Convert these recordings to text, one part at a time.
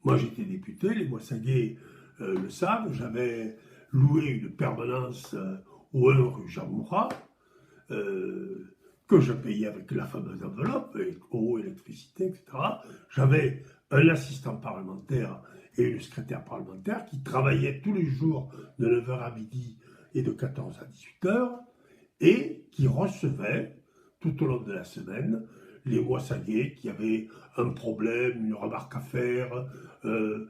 Moi, j'étais député, les Moissaguais le savent, j'avais loué une permanence au 1 rue Jean Morat, que je payais avec la fameuse enveloppe, eau, électricité, etc. J'avais un assistant parlementaire et une secrétaire parlementaire qui travaillaient tous les jours de 9h à midi et de 14 à 18h, et qui recevaient tout au long de la semaine les Moissaguais qui avaient un problème, une remarque à faire, un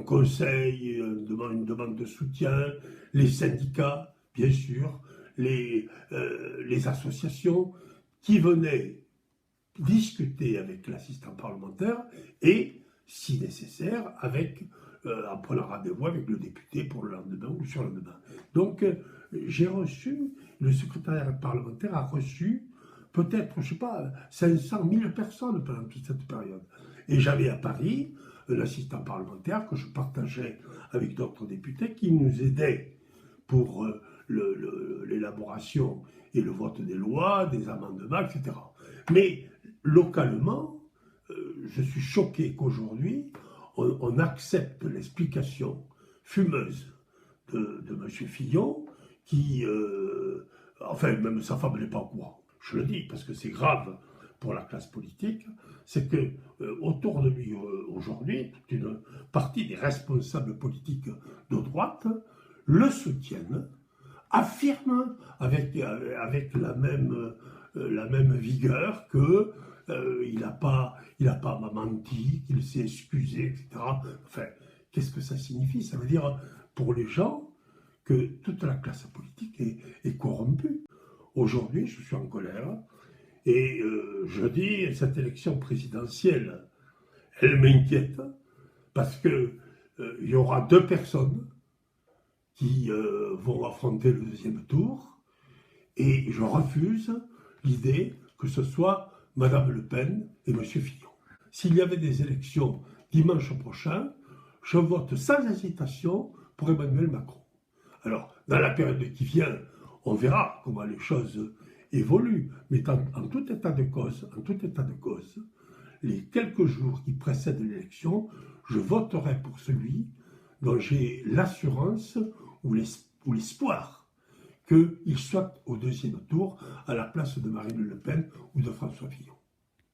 conseil, une demande de soutien, les syndicats, bien sûr, les associations qui venaient discuter avec l'assistant parlementaire et, si nécessaire, en prenant rendez-vous avec le député pour le lendemain ou le surlendemain. Donc, j'ai reçu, le secrétariat parlementaire a reçu peut-être, je ne sais pas, 500 000 personnes pendant toute cette période. Et j'avais à Paris un assistant parlementaire que je partageais avec d'autres députés qui nous aidaient pour l'élaboration et le vote des lois, des amendements, etc. Mais localement, je suis choqué qu'aujourd'hui, on accepte l'explication fumeuse de M. Fillon, qui, enfin, même sa femme n'est pas au courant. Je le dis parce que c'est grave pour la classe politique, c'est que autour de lui aujourd'hui, toute une partie des responsables politiques de droite le soutiennent, affirment avec la même vigueur que il n'a pas menti, qu'il s'est excusé, etc. Enfin, qu'est-ce que ça signifie? Ça veut dire pour les gens que toute la classe politique est corrompue. Aujourd'hui, je suis en colère et je dis, cette élection présidentielle, elle m'inquiète parce que il y aura 2 personnes qui vont affronter le deuxième tour, et je refuse l'idée que ce soit Mme Le Pen et M. Fillon. S'il y avait des élections dimanche prochain, je vote sans hésitation pour Emmanuel Macron. Alors, dans la période qui vient, on verra comment les choses évoluent, mais en tout état de cause, les quelques jours qui précèdent l'élection, je voterai pour celui dont j'ai l'assurance ou l'espoir qu'il soit au deuxième tour à la place de Marine Le Pen ou de François Fillon.